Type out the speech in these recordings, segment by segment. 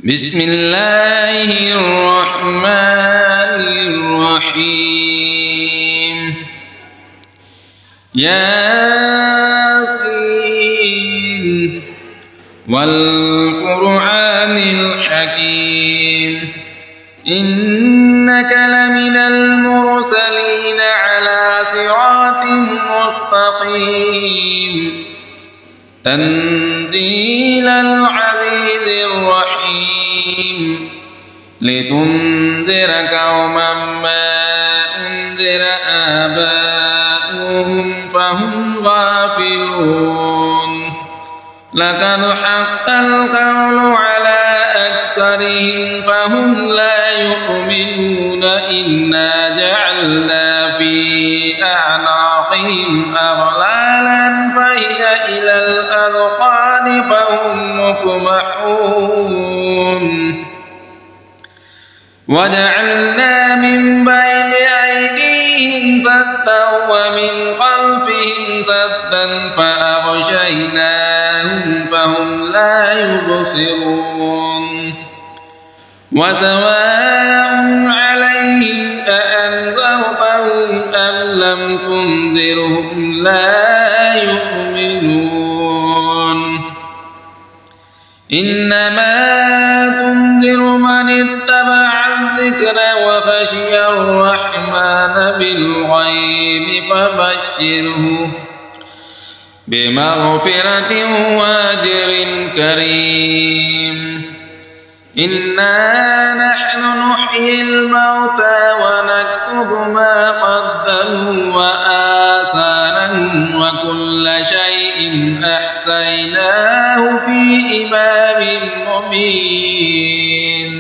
بسم الله الرحمن الرحيم ياسين والقرآن الحكيم إنك لمن المرسلين على صراط مستقيم تنزيل العزيز الرحيم لتنذر قوما ما أنذر آباؤهم فهم غافلون لقد حق القول على أكثرهم فهم لا يؤمنون إنا جعلنا في أعناقهم أغلالا فهي إلى الأذقان فهم مقمحون وجعلنا من بين أيديهم سدا ومن خلفهم سدا فأغشيناهم فهم لا يبصرون وسواء عليهم أأنذرتهم أم لم تنذرهم لا يؤمنون إنما تنذر من اتبع الذكر وخشي الرحمن بالغيب فبشره بمغفرة وأجر كريم إنا نحن نحيي الموتى ونكتب ما قدموا وآثارهم وكل شيء أحصيناه في إمام مبين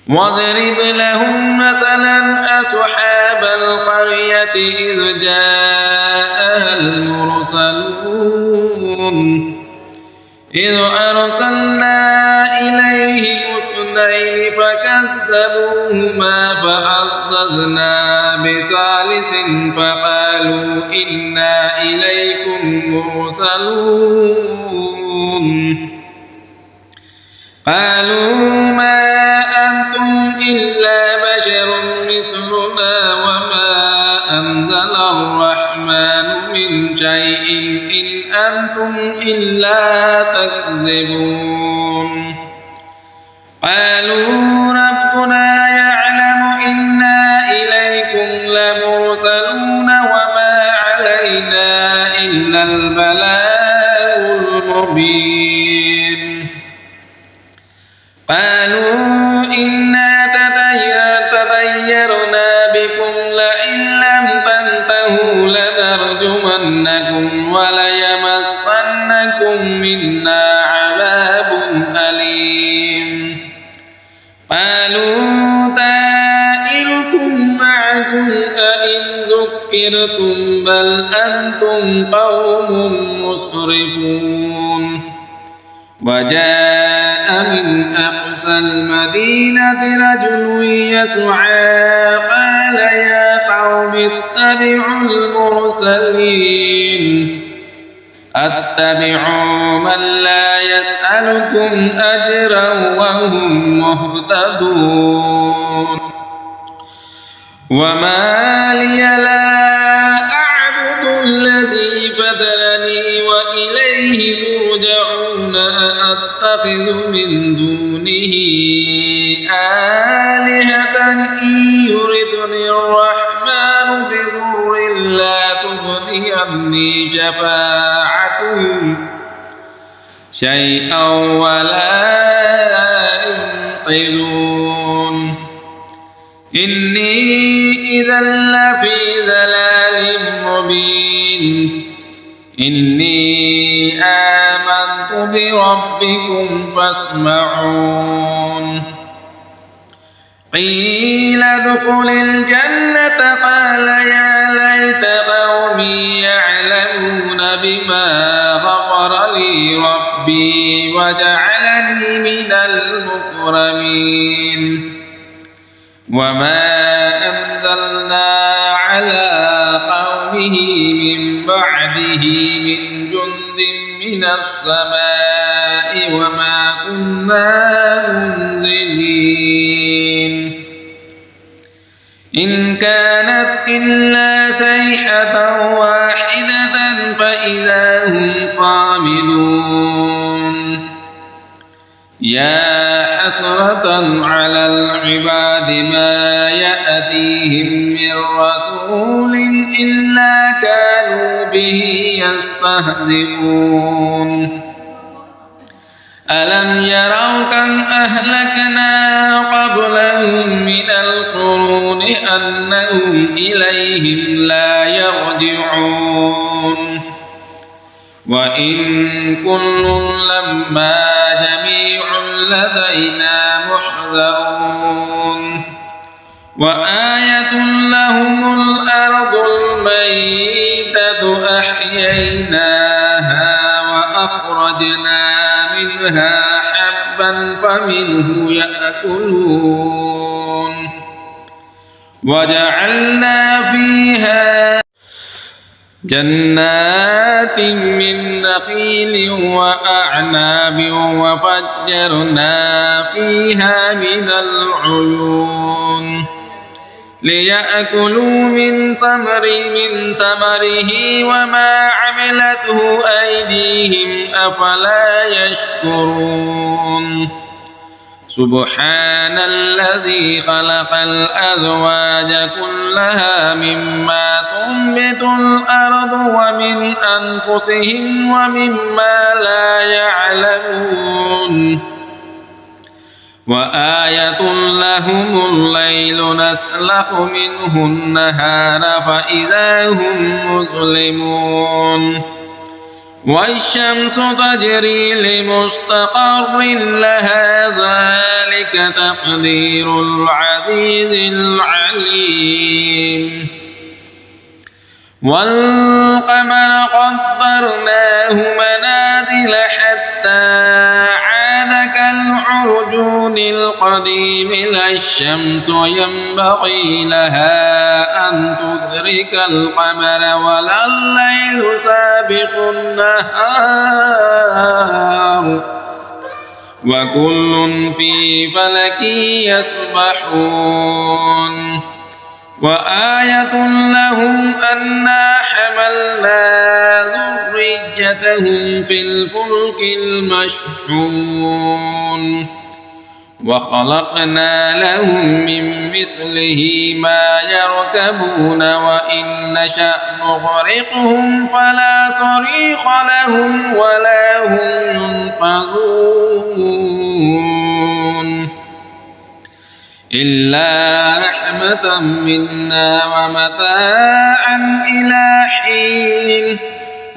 واضرب لهم مثلا أصحاب القرية إذ جاءها المرسلون إذ أرسلنا إليهم اثنين فكذبوهما فعززنا بثالث فقالوا إنا إليكم مرسلون قالوا ما أنتم إلا بشر مثلنا وما أنزل الرحمن من شيء إن أنتم إلا تكذبون قالوا ربنا يعلم إنا إليكم لمرسلون وما علينا إلا البلاغ المبين قالوا إنا تطيرنا بكم لئن لم تنتهوا لنرجمنكم وليمسنكم منا عذاب أليم قالوا طائركم معكم أئن ذكرتم بل أنتم قوم مسرفون وجاء من أقصى المدينة رجل يسعى قال يا قوم اتبعوا المرسلين اتبعوا من لا يسألكم أجرا وهم مهتدون وما لي لا أعبد الذي فطرني وإليه ترجعون أتخذ من دونه آلهة إن يردني الرحمن بضر لا تغني عني شفاعتهم شيئا ولا ينقذون إني إذا لفي ضلال مبين إني آمنت بربكم فاسمعون قيل ادخل الجنة قال يا ليت قومي يعلمون بما غفر لي ربي وجعلني من المكرمين وما أنزلنا على قومه من بعده من جند من السماء وما كنا كانت إلا صيحة واحدة فإذا هم خامدون يا حسرة على العباد ما يأتيهم من رسول إلا كانوا به يستهزئون ألم يروا كم أهلكنا قبلهم من القرون أنهم إليهم لا يرجعون وإن كل لما جميع لدينا محذرون وآية لهم الأرض الميتة أحييناها وأخرجنا منها حبا فمنه يأكلون وجعلنا فيها جنات من نخيل وأعناب وفجرنا فيها من العيون ليأكلوا من ثمره وما عملته أيديهم أفلا يشكرون سبحان الذي خلق الأزواج كلها مما تنبت الأرض ومن أنفسهم ومما لا يعلمون وآية لهم الليل نسلخ منه النهار فإذا هم مظلمون والشمس تجري لمستقر لها ذلك تقدير العزيز العليم والقمر قدرناه منازل حتى عاد كالعرجون القديم لا الشمس ينبغي لها أن تدرك القمر ولا الليل سابق النهار وكل في فلك يسبحون وآية لهم أنا حملنا ذريتهم في الفلك المشحون وخلقنا لهم من مثله ما يركبون وإن نشأ نغرقهم فلا صريخ لهم ولا هم ينقذون إلا رحمة منا ومتاعا إلى حين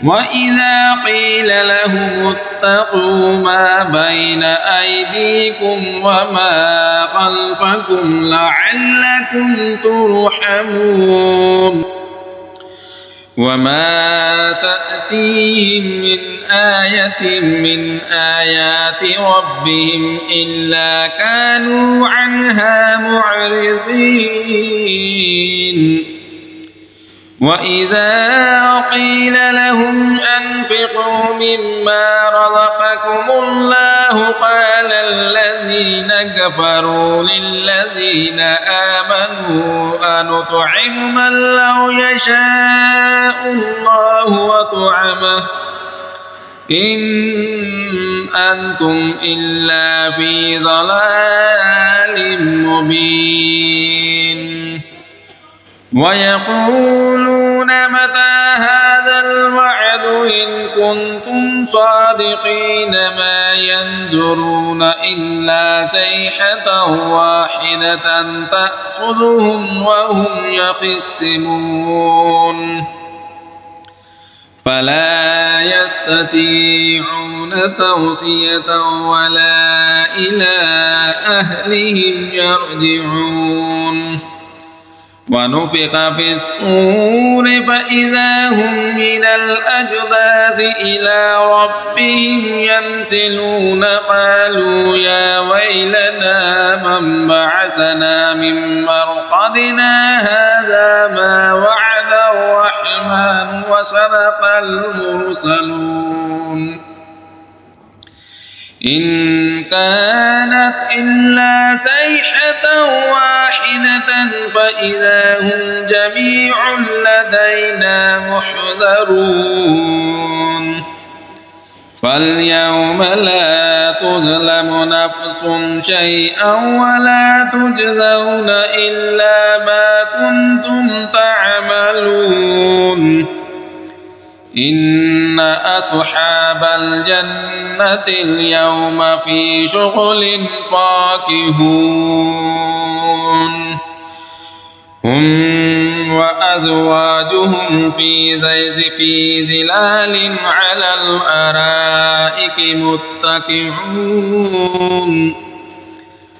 وإذا قيل لهم اتقوا ما بين أيديكم وما خلفكم لعلكم ترحمون وما تأتيهم من آية من آيات ربهم إلا كانوا عنها معرضين وإذا قيل لهم أنفقوا مما رزقكم الله قال الذين كفروا للذين آمنوا أنطعم من لو يشاء الله وطعمه إن أنتم إلا في ضلال مبين ويقولون متى هذا الوعد إن كنتم صادقين ما ينظرون إلا صيحة واحدة تأخذهم وهم يخصمون فلا يستطيعون توصية ولا إلى أهلهم يرجعون ونفخ في الصور فإذا هم من الأجداث إلى ربهم ينسلون قالوا يا ويلنا من بعثنا من مرقدنا هذا ما وعد الرحمن وصدق المرسلون إن كانت إلا صيحة واحدة فإذا هم جميع لدينا محضرون فاليوم لا تظلم نفس شيئا ولا تجزون إلا ما كنتم تعملون إن أصحاب الجنة اليوم في شغل فاكهون هم وأزواجهم في ظلال على الأرائك متكئون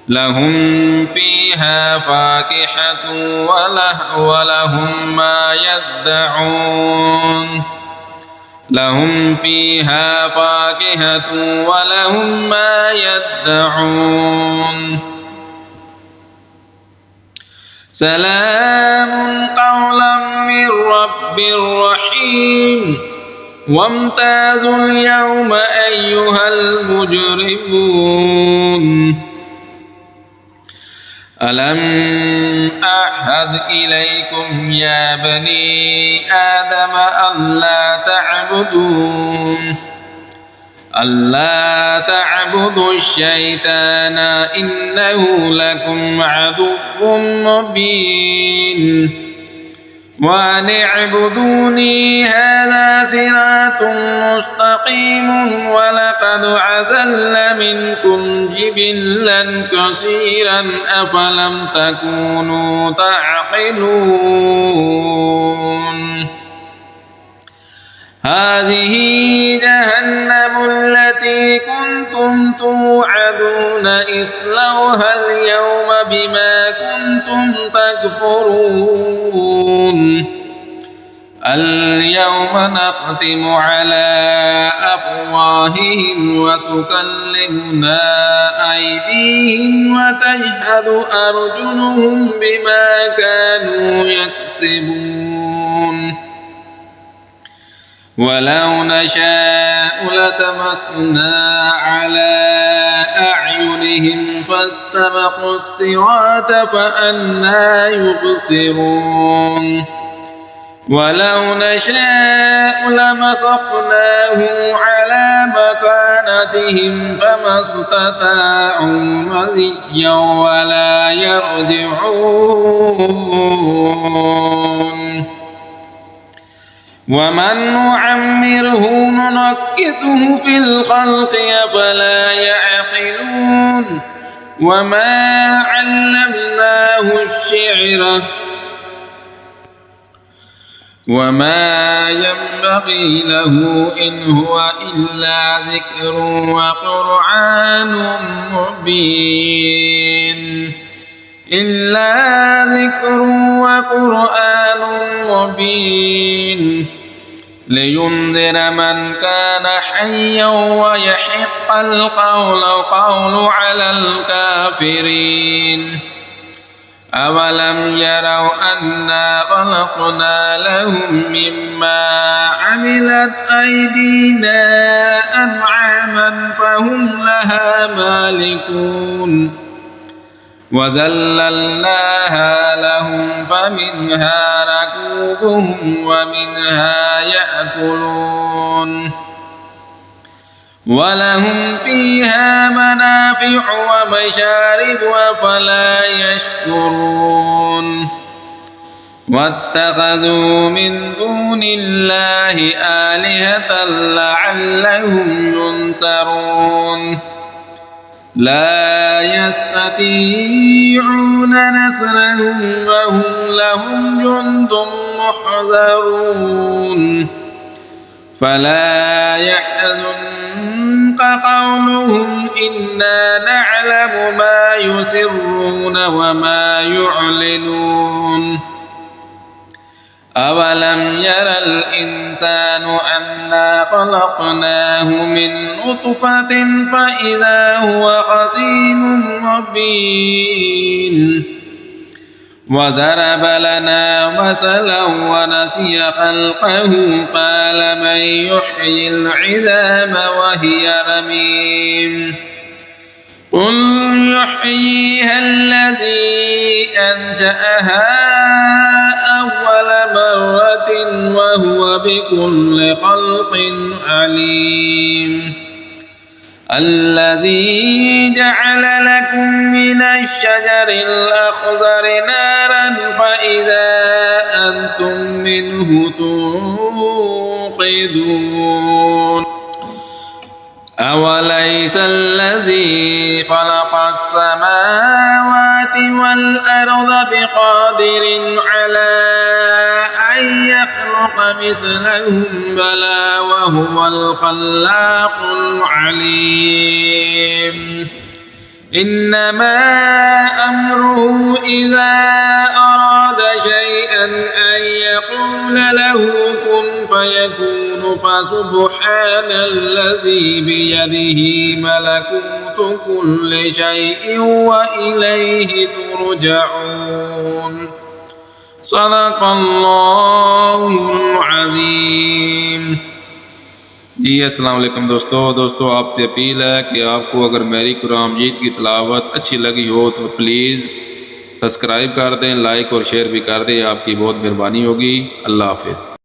لهم فيها فاكهة ولهم ما يدعون لهم فيها فاكهة ولهم ما يدعون سلام قولا من رب رحيم وامتازوا اليوم أيها المجرمون ألم أعهد إليكم يا بني آدم ألا تعبدوا الشيطان إنه لكم عدو مبين وأن اعبدوني هذا صراط مستقيم ولقد أضل منكم جبلا كثيرا أفلم تكونوا تعقلون هذه جهنم التي كنتم توعدون اصلوها اليوم بما كنتم تكفرون اليوم نختم على أفواههم وتكلمنا أيديهم وتشهد أرجلهم بما كانوا يكسبون ولو نشاء لطمسنا على أعينهم فاستبقوا الصراط فأنى يبصرون ولو نشاء لمسخناهم على مكانتهم فما استطاعوا مضيا ولا يرجعون ومن نعمره ننكسه في الخلق أفلا يعقلون وما علمناه الشعر وما ينبغي له إن هو إلا ذكر وقرآن مبين لينذر من كان حيا ويحق القول على الكافرين أولم يروا أنا خلقنا لهم مما عملت أيدينا أنعاما فهم لها مالكون وذللناها لهم فمنها ركوبهم ومنها يأكلون ولهم فيها منافع ومشارب أفلا يشكرون واتخذوا من دون الله آلهة لعلهم ينصرون لا يستطيعون نصرهم وهم لهم جند محضرون فلا يحزنك قولهم إنا نعلم ما يسرون وما يعلنون أولم ير الإنسان أنا خلقناه من نطفة فإذا هو خصيم مبين وضرب لنا مثلا ونسي خلقه قال من يحيي العظام وهي رميم قل يحييها الذي أنشأها أول مرة وهو بكل خلق عليم الذي جعل لكم من الشجر الأخضر نارا فإذا أنتم منه توقدون أوليس الذي خلق السماوات والأرض بقادر على أن يخلق مثلهم بلى وهو الخلاق العليم إنما أمره إذا أراد شيئا أن يقول له كن فيكون فسبحان الذي بيده ملكوت كل شيء وإليه ترجعون صدق الله العظीम। जी अस्सलाम वालेकुम दोस्तों आपसे अपील है कि आपको अगर मेरी कुरान मजीद की तिलावत अच्छी लगी हो तो प्लीज़ सब्सक्राइब कर दें, लाइक और शेयर भी कर दें, आपकी बहुत मेहरबानी होगी। अल्लाह हाफिज़।